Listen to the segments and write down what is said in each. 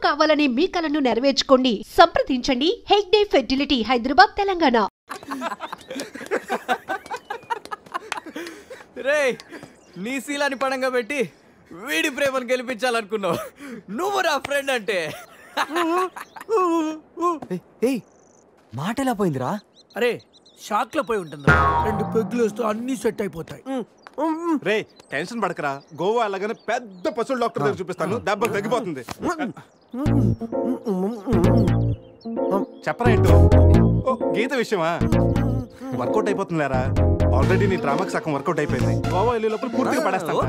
కావాలనే మీ కలను నెరవేర్చుకోండి. సంప్రదించండి హెగ్డే ఫెర్టిలిటీ, హైదరాబాద్, తెలంగాణ. రే నీ శీలాన్ని పడంగా పెట్టి వీడి ప్రేమను గెలిపించాలనుకున్నావు. నువ్వు నా ఫ్రెండ్ అంటే. మాట ఎలా పోయిందిరా? అరే షాక్ లో పోయి ఉంటుందా? 2 పెగ్గులు వస్తూ అన్ని సెట్ అయిపోతాయి. రే టెన్షన్ పడకరా, గోవా అలాగనే పెద్ద పశువుల డాక్టర్ దగ్గర చూపిస్తాను, దెబ్బలు తగ్గిపోతుంది. చెప్పరా ఏంటో? గీత విషయమా? వర్కౌట్ అయిపోతుంది లేరా, ఆల్రెడీ నీ డ్రామాకి సగం వర్కౌట్ అయిపోయింది. గోవా వెళ్ళే లోపల పూర్తిగా పడేస్తాను.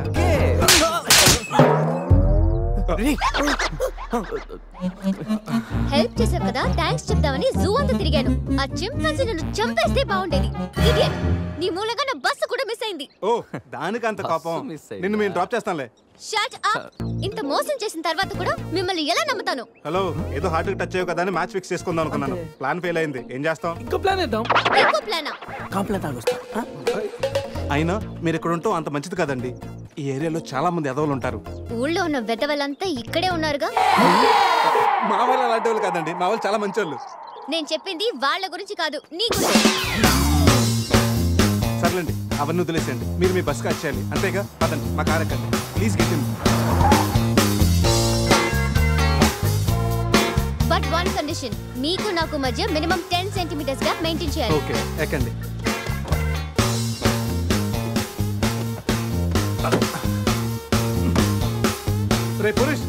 హెల్ప్ చేసావు కదా, థ్యాంక్స్ చెప్దామని జూ అంతా తిరిగాను. ఆ చింపాంజీ నన్ను చంపేస్తే బాగుండేది. ఇడియట్, నీ మూలంగా నా బస్సు కూడా మిస్ అయింది. ఓ దానికి అంత కోపం? నిన్ను మేము డ్రాప్ చేస్తానులే. Shut up. ఇంత మోసం చేసిన తర్వాత కూడా మిమ్మల్ని ఎలా నమ్ముతాను? హలో, ఏదో హార్ట్ టచ్ అయ్యో కదా అని మ్యాచ్ ఫిక్స్ చేసుకుందాం అనుకున్నాను. ప్లాన్ ఫెయిల్ అయింది, ఏం చేస్తాం? ఇంకో ప్లాన్ వేద్దాం. ఇంకో ప్లానా? కాంప్లైంట్ ఆగొస్తా. అయినా మీరు ఇక్కడ ఉంటాం అంత మంచిది కదండి. ఈ ఏరియాలో చాలా మంది ఎదవలు ఉంటారు. ఊళ్ళో ఉన్న వెధవలంతా ఇక్కడే ఉన్నారుగా. మా వాళ్ళు అలాంటి వాళ్ళు కాదండి, మా వాళ్ళు చాలా మంచి వాళ్ళు. నేను చెప్పింది వాళ్ళ గురించి కాదు, నీ గురించి. సర్లేండి, అవన్నీ వదిలేసేయండి. మీరు మీ బస్కి వచ్చేయాలి అంతేగా. పదండి, మా కార్ ఎక్కండి please. Get in. But one condition, మీకు నాకు మధ్య మినిమం 10 సెంటీమీటర్స్ గా మెయింటైన్ చేయాలి. ఓకే ఎక్కండి. రే పురుష్,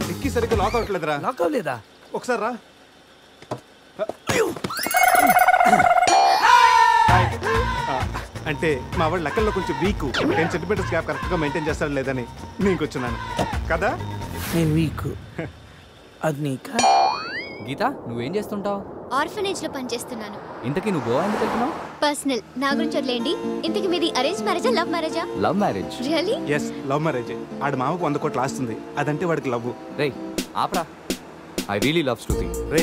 డిక్కీ సరిగ్గా లాక్ అవ్వట్లేదురా. లాక్ అవ్వలేదా? ఒకసారి రా. అంటే మా వాడు లెక్కల్లో కొంచెం వీక్, 10 సెంటీమీటర్స్ గ్యాప్ కరెక్ట్గా మెయింటైన్ చేస్తాడు లేదని నేను వచ్చున్నాను కదా. నేను వీక్, అది నీకా? గీత, నువ్వేం చేస్తుంటావు? ఆర్ఫనేజ్ లో పనిచేస్తున్నాను. ఇంతకీ నువ్వు గోవా ఎందుకు వెళ్తున్నావు? పర్సనల్, నా గురించి వదిలేండి. ఇంతకీ మీది అరేంజ్ మ్యారేజా, లవ్ మ్యారేజా? Love marriage. Really? Yes, love marriage. ఆడు మామకు 100 కోట్లు ఆస్తుంది, అదంటే వాడికి లవ్. రే ఆపరా, ఐ రియలీ లవ్ శృతి. రే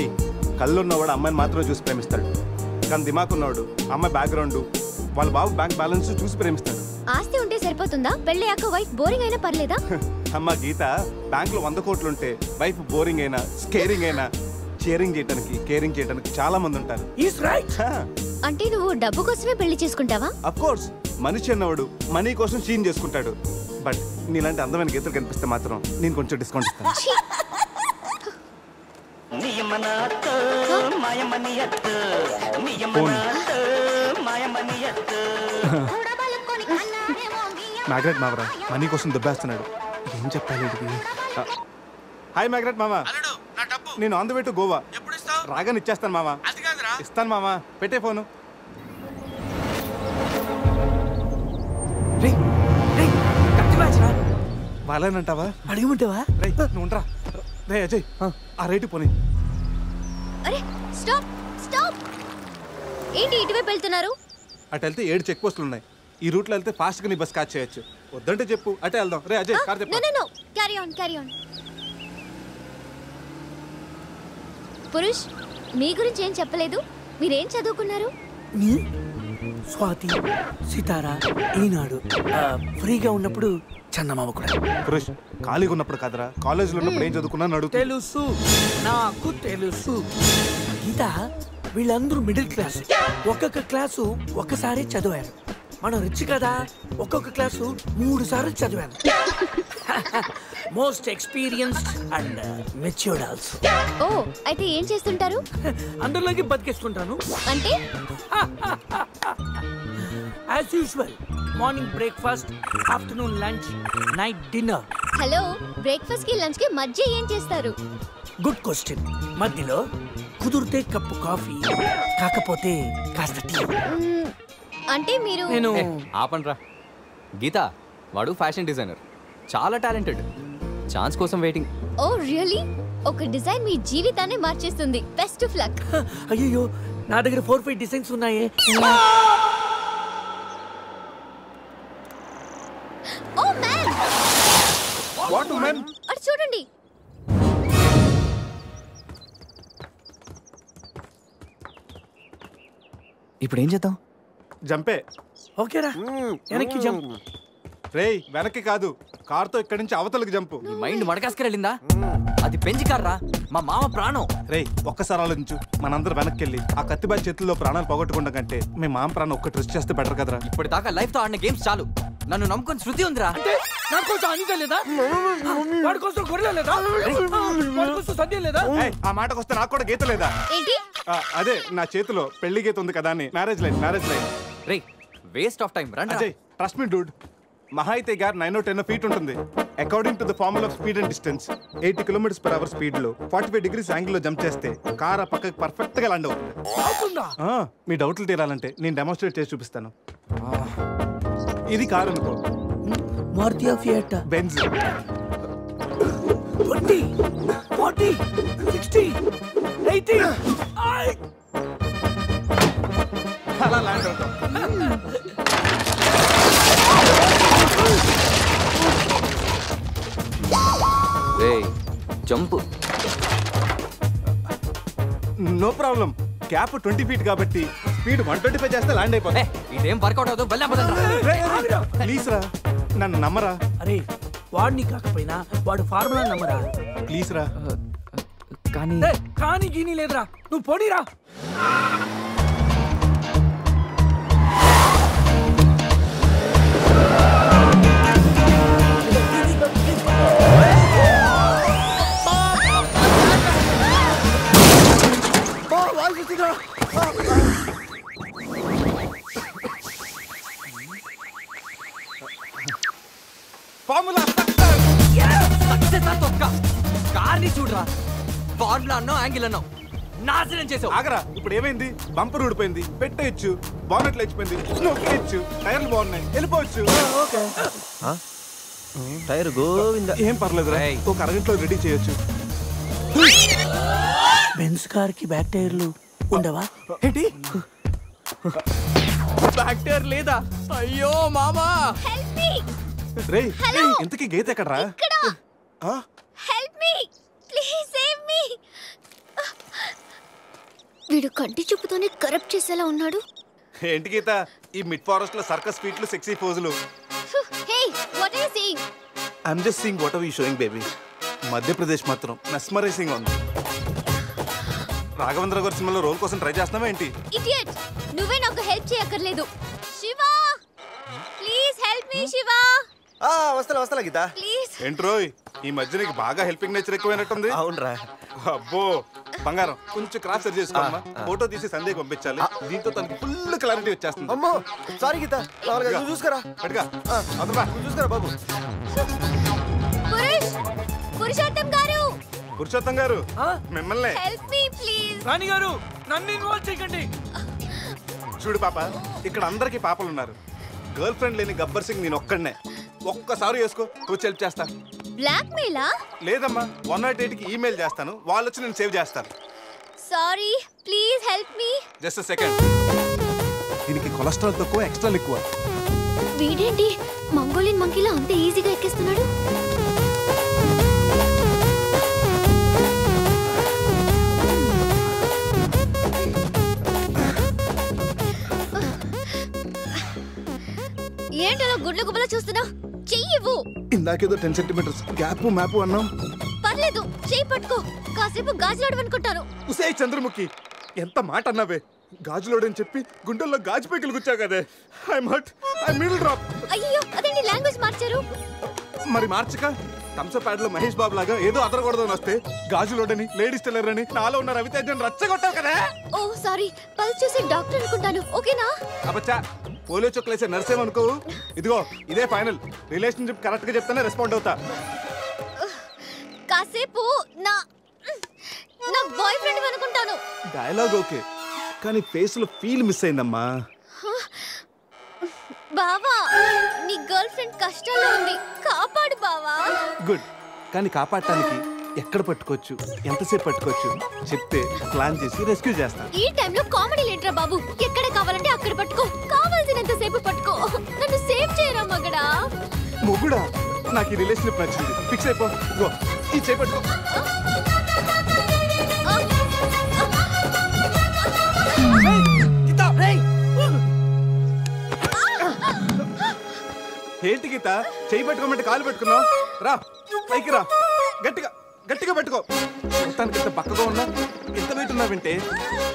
కళ్ళున్నవాడు అమ్మాయిని మాత్రమే చూసి ప్రేమిస్తాడు, కానీ దిమాక్ ఉన్నవాడు అమ్మాయి బ్యాక్గ్రౌండ్, వాళ్ళ బాబు బ్యాంక్ బ్యాలెన్స్ చూసి ప్రేమిస్తాడు. ఆస్తి ఉంటే సరిపోతుందా? పెళ్ళయ్యాక వైఫ్ బోరింగ్ అయినా పర్లేదా? అమ్మ గీత, బ్యాంక్ లో 100 కోట్లు ఉంటే వైఫ్ బోరింగ్ అయినా స్కేరింగ్ అయినా షేరింగ్ చేయడానికి కేరింగ్ చేయడానికి చాలా మంది ఉంటారు. అంటే నువ్వు డబ్బు కోసమే పెళ్లి చేసుకుంటావా? అఫ్ కోర్స్, మనిషి అన్నవాడు మనీ కోసం చీన్ చేసుకుంటాడు. బట్ నీలాంటి అందమైన గీతలు కనిపిస్తే మాత్రం నేను కొంచెం డిస్కౌంట్ ఇస్తాను. మ్యాగ్రెట్ మావరా మనీ కోసం దుబ్బేస్తున్నాడు, ఏం చెప్పాలి? హాయ్ మ్యాగ్రెట్ మామ, నేను on the way to Goa. రాగానే ఇచ్చేస్తాను మామ. ఇస్తాను మామ, పెట్టే ఫోను. వాళ్ళనంటావా? అడగమంటావా? నువ్వు ఉండరా. రే అజయ్, ఆ రైట్ పోనీ. అరే స్టాప్ స్టాప్. ఏంటి ఇటువైపు వెళ్తున్నారు? అటు వెళ్తే 7 చెక్ పోస్టులు ఉన్నాయి. ఈ రూట్లో వెళ్తే ఫాస్ట్గా నీ బస్ క్యాచ్ చేయొచ్చు. వద్దంటే చెప్పు, అటే వెళ్దాం. రే అజయ్, కార్ చెప్పు. No carry on carry on. Purush, మీ గురించి ఏం చెప్పలేదు. మీరేం చదువుకున్నారు? స్వాతి, సితారా, ఈనాడు. ఫ్రీగా ఉన్నప్పుడు చందమామ కూడా. పురుష్, ఖాళీగా ఉన్నప్పుడు కాదరా, కాలేజీలో ఉన్నప్పుడు ఏం చదువుకున్నాను అడుగు. తెలుసు, నాకు తెలుసు. గీత, వీళ్ళందరూ మిడిల్ క్లాస్. ఒక్కొక్క క్లాసు ఒక్కసారి చదివారు. మనం రిచ్ కదా, ఒక్కొక్క క్లాసు 3 సార్లు చదివాను. Most experienced and matured also. ఓ, అయితే ఏం చేస్తుంటారు? అందరిలోకి బతికేసుకుంటాను. అంటే as usual, morning breakfast, afternoon lunch, night dinner. Hello, breakfast కి లంచ్ కి మధ్య ఏం చేస్తారు? Good question. మధ్యలో కుదిరితే కప్పు కాఫీ, కాకపోతే కాస్త టీ. అంటే మీరు? నేను ఆపండ్రా. గీత, వాడు ఫ్యాషన్ డిజైనర్, చాలా టాలెంటెడ్. ఛాన్స్ కోసం వెయిటింగ్. ఓ రియల్లీ? ఒక డిజైన్ మీ జీవితాన్ని మార్చేస్తుంది. Best of luck. అయ్యో, నా దగ్గర 4-5 డిజైన్స్ ఉన్నాయే. Oh man, what man? అటు చూడండి. ఇప్పుడు ఏం చేద్దాం? జంపే. ఓకేరా, వెనక్కి జంప్. రేయ్ వెనక్కి కాదు, కార్తో ఇక్కడి నుంచి అవతలకి జంపు. నీ మైండ్ మడకాసుకు వెళ్ళిందా? అది పెంచి కార్రా, మా మామ ప్రాణం. రేయ్ ఒక్కసారి ఆలోచించు, మనందరూ వెనక్కి వెళ్ళి ఆ కత్తిబాయి చేతుల్లో ప్రాణాలు పోగొట్టుకుంటా కంటే మీ మామ ప్రాణం ఒక్క ట్రిస్ట్ చేస్తే బెటర్ కదరా. ఇప్పటిదాకా లైఫ్ తో ఆడిన గేమ్స్ చాలు. నన్ను నమ్ముకొని శృతి ఉందిరా. అంటే నా కోసం అనిత లేదా? వాడి కోసం గొర్రె లేదా? వాడి కోసం సద్య లేదా? ఆ మాటకు వస్తే నాకు కూడా గీత లేదా? ఏంటి? అదే నా చేతిలో పెళ్లి గీత ఉంది కదా అని. Marriage line. Ray waste of time. రండి. అజయ్ ట్రస్ట్ మీ డూడ్, మహా అయితే గారు 9-10 ఫీట్ ఉంటుంది. According to the formula of speed and distance 80 km/h speed లో 45 degrees యాంగిల్ లో జంప్ చేస్తే కార్ ఆ పక్కకి పర్ఫెక్ట్ గా ల్యాండ్ అవుతుంది. మీ డౌట్లు తీరాలంటే నేను డెమోన్స్ట్రేట్ చేసి చూపిస్తాను. ఇది కార్ అనుకో, మారుతి ఫియట్, బెంజ్. 20, 40, 60, 80 అలా ల్యాండ్ అవుతాం. Jump no problem. క్యాప్ 20 feet కాబట్టి స్పీడ్ 125 చేస్తే ల్యాండ్ అయిపోతుంది. ఇదేం వర్కౌట్ అవుతుంది. ప్లీజ్ రా, నన్ను నమ్మరా. అరే వాడిని కాకపోయినా వాడు ఫార్ములా నమ్మరా. ప్లీజ్ రా. కానీ గీనీ లేదురా, నువ్వు పోనీరా. కార్ని చూడరా, ఫార్ములా అన్నావు, యాంగిల్ అన్నావు, నాశనం చేసావు. ఆగరా, ఇప్పుడు ఏమైంది? బంపర్ ఊడిపోయింది, పెట్టేయచ్చు, బానెట్ లేచిపోయింది, నొక్కేయచ్చు, టైర్లు బాగున్నాయి, వెళ్ళిపోవచ్చు. టైర్ గోవింద. ఏం పర్లేదు, ఒక అరగంటలో రెడీ చేయొచ్చు. బెంజ్ కార్ కి బ్యాక్ టైర్లు ఉండవా? ఏంటి బ్యాక్ టైర్ లేదా? అయ్యో మామా. Help me. రేయ్ ఇంతకీ గీత ఎక్కడరా? Help me please, save me. వీడు కంటి చూపుతోనే కరప్ట్ చేసేలా ఉన్నాడు. ఏంటి గీత ఈ మిడ్ ఫారెస్ట్ లో సర్కస్ ఫీట్లు, సెక్సీ పోజులు? Hey what are you saying? I'm just seeing what are you showing baby. Madhya Pradesh మాత్రం మెస్మరైజింగ్ ఉంది. రాఘవేంద్ర గారి సినిమాలో రోల్ కోసం ట్రై చేస్తున్నావా ఏంటి? ఇడియట్, నువ్వే నాకు హెల్ప్ చేయక్కర్లేదు. Shiva please help me. Shiva వస్తలా గీత. ప్లీజ్. ఏంట్రోయ్ ఈ మధ్య నీకు బాగా హెల్పింగ్ నేచర్ ఎక్కువైనట్టుంది. అవునరా. అబ్బో బంగారం, కొంచెం క్రాస్ సెట్ చేసుకోమ్మా. ఫోటో తీసి సందేహం పంపించాలి, దీంతో తనకి ఫుల్ క్లారిటీ వచ్చేస్తుంది. అమ్మో సారీ గీత, చూసుకురా పట్టుగా అదరా, చూసుకురా బాబు. పురుషోత్తం గారు. పురుషోత్తం గారు మిమ్మల్ని. Help me please. రాణి గారు నన్ను ఇన్వాల్వ్ చేయకండి. చూడు పాప, ఇక్కడ అందరికి పాపలు ఉన్నారు. గర్ల్ ఫ్రెండ్ లేని గబ్బర్ సింగ్ నేను ఒక్కడనే. ఒక్కసారి వేసుకో, కూర్చొని హెల్ప్ చేస్తా. బ్లాక్ మెయిలా? లేదమ్మా, 108కి ఈమెయిల్ చేస్తాను, వాళ్ళు వచ్చి నేను సేవ్ చేస్తాను. Sorry please help me. Just second. దీనికి కొలెస్ట్రాల్ తక్కువ, ఎక్స్ట్రా ఎక్కువ. వీడేంటి మంగోలియన్ మంకీలా అంత ఈజీగా ఎక్కేస్తున్నాడు? ఏంటో గుడ్ల గుబల చూస్తున్నా? చెయ్యివ్వు. ఇందాకేదో 10 centimeters గ్యాప్ మ్యాప్ అన్నాం. పర్లేదు, చెయ్యి పట్టుకో. కాసేపు గాజులాడు అనుకుంటాను. ఉసే చంద్రముఖి, ఎంత మాట అన్నావే. గాజులోడని చెప్పి గుండెల్లో గాజు పైకలు గుచ్చా కదే. I'm hurt, I middle drop. అయ్యో అదేంటి లాంగ్వేజ్ మార్చారు? మరి మార్చక థమ్సప్ ప్యాడ్ లో మహేష్ బాబు లాగా ఏదో అదరకూడదని వస్తే గాజులోడని, లేడీస్ టైలర్ అని, నాలో ఉన్న రవితేజన్ రచ్చగొట్టావు కదా. ఓ సారీ, పల్స్ చూసి డాక్టర్ అనుకుంటాను. ఓకేనా? అబ్బచ్చా, పోలియో చొక్కలేసే నర్సేమనుకోవు. ఇదిగో ఇదే ఫైనల్. రిలేషన్షిప్ కరెక్ట్ గా చెప్తానే రెస్పాండ్ అవుతా. కాసేపు నా బాయ్ ఫ్రెండ్ అనుకుంటాను. డైలాగ్ ఓకే, కానీ ఫేస్ లో ఫీల్ మిస్ అయిందమ్మా. బావా, నీ గర్ల్ ఫ్రెండ్ కష్టాల్లో ఉంది, కాపాడు బావా. గుడ్, కానీ కాపాడటానికి ఎక్కడ పట్టుకోవచ్చు, ఎంతసేపు పట్టుకోవచ్చు చెప్తే ప్లాన్ చేసి రెస్క్యూ చేస్తాను. ఈ టైంలో కామెడీ లేంట్రా బాబు. ఎక్కడ కావాలంటే అక్కడ పట్టుకో, కావాల్సినంత సేపు పట్టుకో. నన్ను సేవ్ చేయరా మగడా. మొగుడా, నాకు ఈ రిలేషన్షిప్ నచ్చింది, ఫిక్స్ అయిపో. ఈ చేపట్టుకో. ఏంటి గీత చెయ్యి పెట్టుకోమంటే కాలు పెట్టుకున్నావు రా పైకి రా గట్టిగా గట్టిగా పెట్టుకో మొత్తానికి ఇంత పక్కగా ఉన్నా ఎంత వెయిట్ ఉన్నా వింటే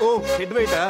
ఓ హెడ్ వెయిటా